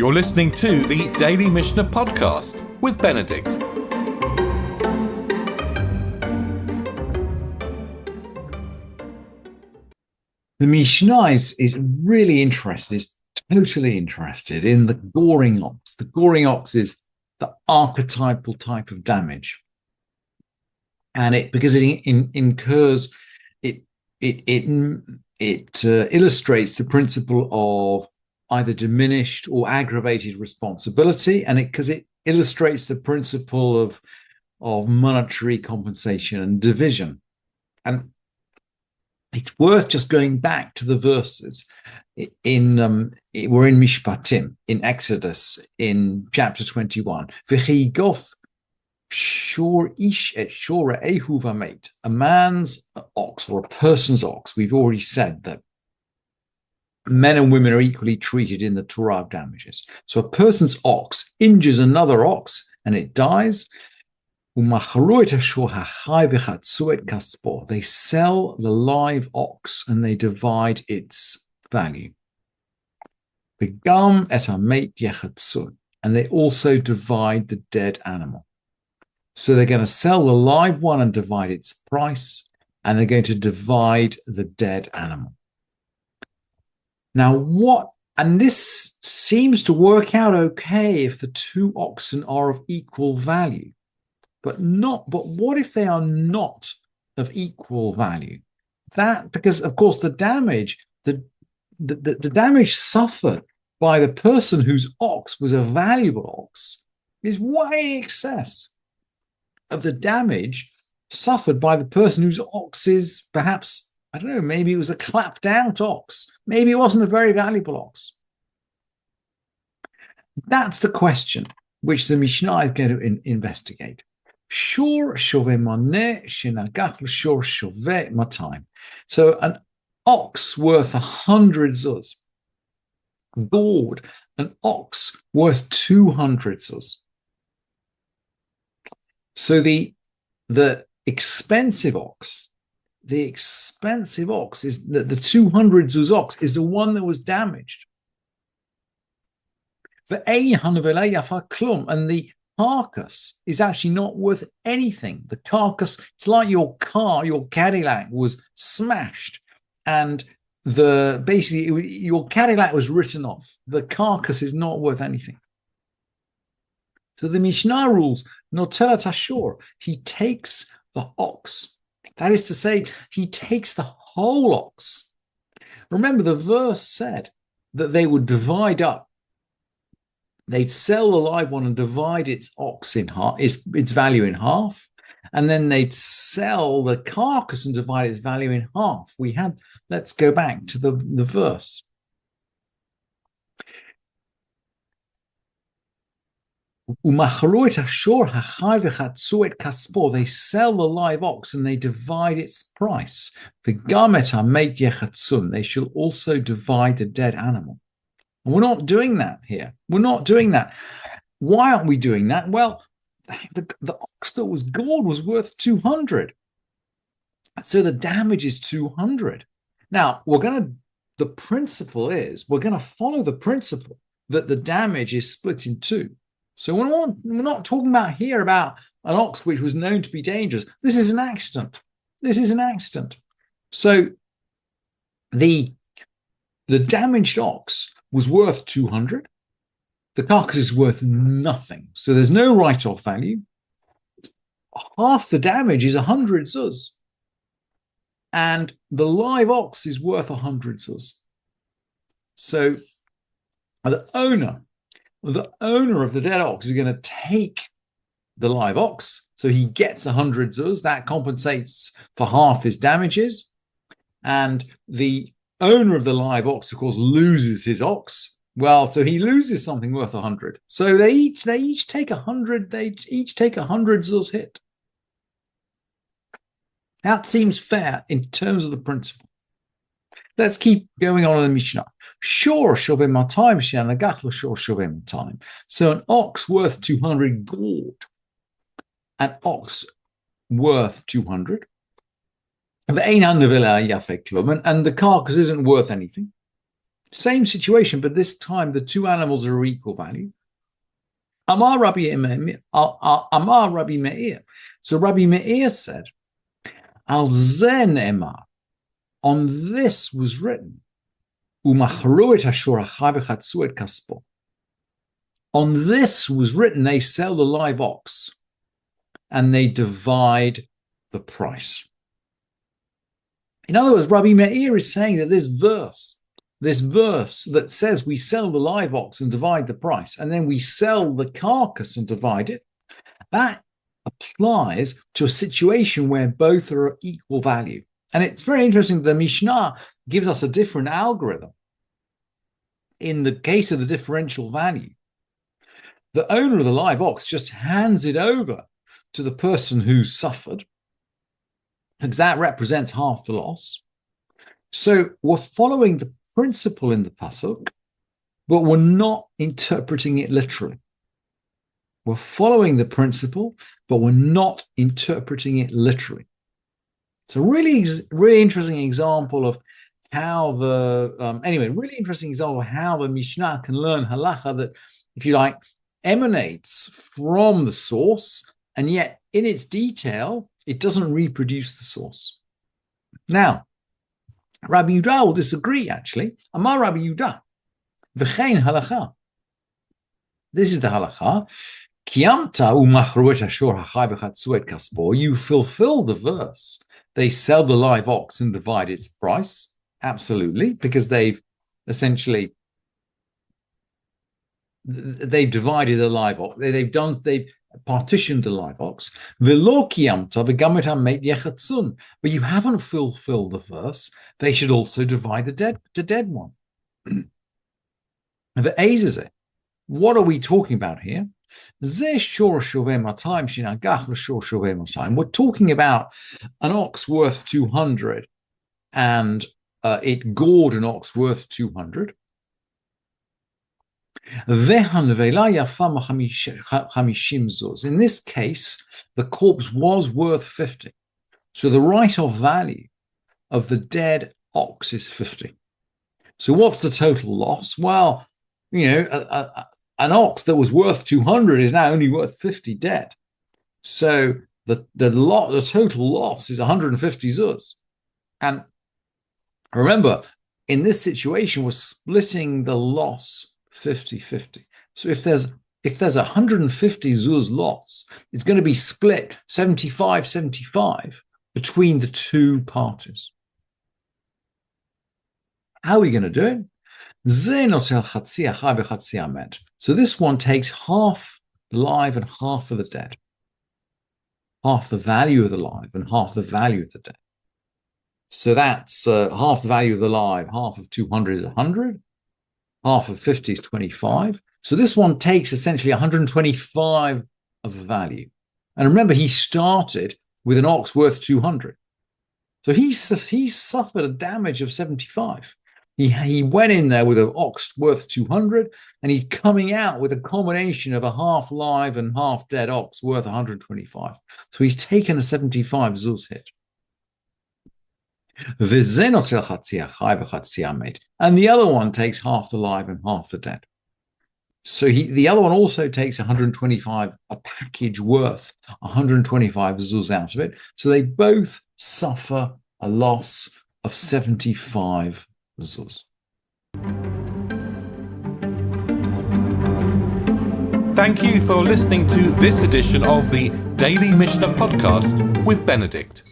You're listening to the Daily Mishnah Podcast with Benedict. The Mishnah is really interested, is totally interested in the goring ox. The goring ox is the archetypal type of damage. And because it incurs, it illustrates the principle of either diminished or aggravated responsibility, and because it illustrates the principle of monetary compensation and division. And it's worth just going back to the verses we're in Mishpatim, in Exodus, in chapter 21. A man's ox, or a person's ox. We've already said that men and women are equally treated in the Torah of damages. So a person's ox injures another ox and it dies. They sell the live ox and they divide its value. And they also divide the dead animal. So they're going to sell the live one and divide its price, and they're going to divide the dead animal. Now, this seems to work out okay if the two oxen are of equal value. But what if they are not of equal value? Because of course the damage suffered by the person whose ox was a valuable ox is way in excess of the damage suffered by the person whose ox is perhaps, I don't know, maybe it was a clapped out ox. Maybe it wasn't a very valuable ox. That's the question which the Mishnah is going to investigate. So an ox worth 100 zuz, gored an ox worth 200 zuz. So the expensive ox is the 200 zuz ox is the one that was damaged. And the carcass is actually not worth anything. The carcass, it's like your Cadillac was smashed, and your Cadillac was written off. The carcass is not worth anything. So the Mishnah rules, Notelat Ashur, he takes the ox. That is to say, he takes the whole ox. Remember, the verse said that they would divide up. They'd sell the live one and divide its ox in half, its value in half, and then they'd sell the carcass and divide its value in half. Let's go back to the verse. They sell the live ox and they divide its price. They shall also divide the dead animal. And we're not doing that here. We're not doing that. Why aren't we doing that? Well, the ox that was gored was worth 200. So the damage is 200. Now, we're going to follow the principle that the damage is split in two. So we're not talking about here about an ox which was known to be dangerous. This is an accident. So the damaged ox was worth 200. The carcass is worth nothing. So there's no write-off value. Half the damage is 100 zuz. And the live ox is worth 100 zuz. So the owner of the dead ox is going to take the live ox. So he gets 100 zuz. That compensates for half his damages. And the owner of the live ox, of course, loses his ox. Well, so he loses something worth 100. So they each take 100. They each take 100 zuz hit. That seems fair in terms of the principle. Let's keep going on in the Mishnah. Shor shovim matayim she'anagach l'shor shovim matayim. So an ox worth 200 gored, an ox worth 200. And the carcass isn't worth anything. Same situation, but this time the two animals are equal value. Amar Rabbi Meir. So Rabbi Meir said, Al zen emar, on this was written, Umachru et hashor hachai v'chatzu et kaspo. On this was written, they sell the live ox and they divide the price. In other words, Rabbi Meir is saying that this verse that says we sell the live ox and divide the price, and then we sell the carcass and divide it, that applies to a situation where both are of equal value. And it's very interesting that the Mishnah gives us a different algorithm. In the case of the differential value, the owner of the live ox just hands it over to the person who suffered, because that represents half the loss. So we're following the principle in the pasuk, but we're not interpreting it literally. We're following the principle, but we're not interpreting it literally. It's a really interesting example of how the Mishnah can learn halacha that, if you like, emanates from the source, and yet in its detail, it doesn't reproduce the source. Now, Rabbi Yudah will disagree, actually. Amar Rabbi Yudah, v'chein halacha. This is the halacha. Kiyamta umachru et hashor hachai v'chatzu et kaspo. You fulfill the verse. They sell the live ox and divide its price. Absolutely, because they've essentially divided the live ox. They've partitioned the live ox. V'lo kiyamta v'gam et hamet yechatzun. But you haven't fulfilled the verse. They should also divide the dead one. V'ezezeh. What are we talking about here? We're talking about an ox worth 200 and it gored an ox worth 200. In this case, the corpse was worth 50. So the write-off value of the dead ox is 50. So what's the total loss? Well, an ox that was worth 200 is now only worth 50 dead. So the total loss is 150 zuz. And remember, in this situation, we're splitting the loss 50-50. So if there's 150 zuz loss, it's going to be split 75-75 between the two parties. How are we going to do it? So this one takes half the live and half of the dead. Half the value of the live and half the value of the dead. So that's half the value of the live, half of 200 is 100, half of 50 is 25. So this one takes essentially 125 of the value. And remember, he started with an ox worth 200. So he suffered a damage of 75. He went in there with an ox worth 200, and he's coming out with a combination of a half live and half dead ox worth 125. So he's taken a 75 zuz hit. And the other one takes half the live and half the dead. So the other one also takes 125, a package worth 125 zuz out of it. So they both suffer a loss of 75 zuz. Thank you for listening to this edition of the Daily Mishnah Podcast with Benedict.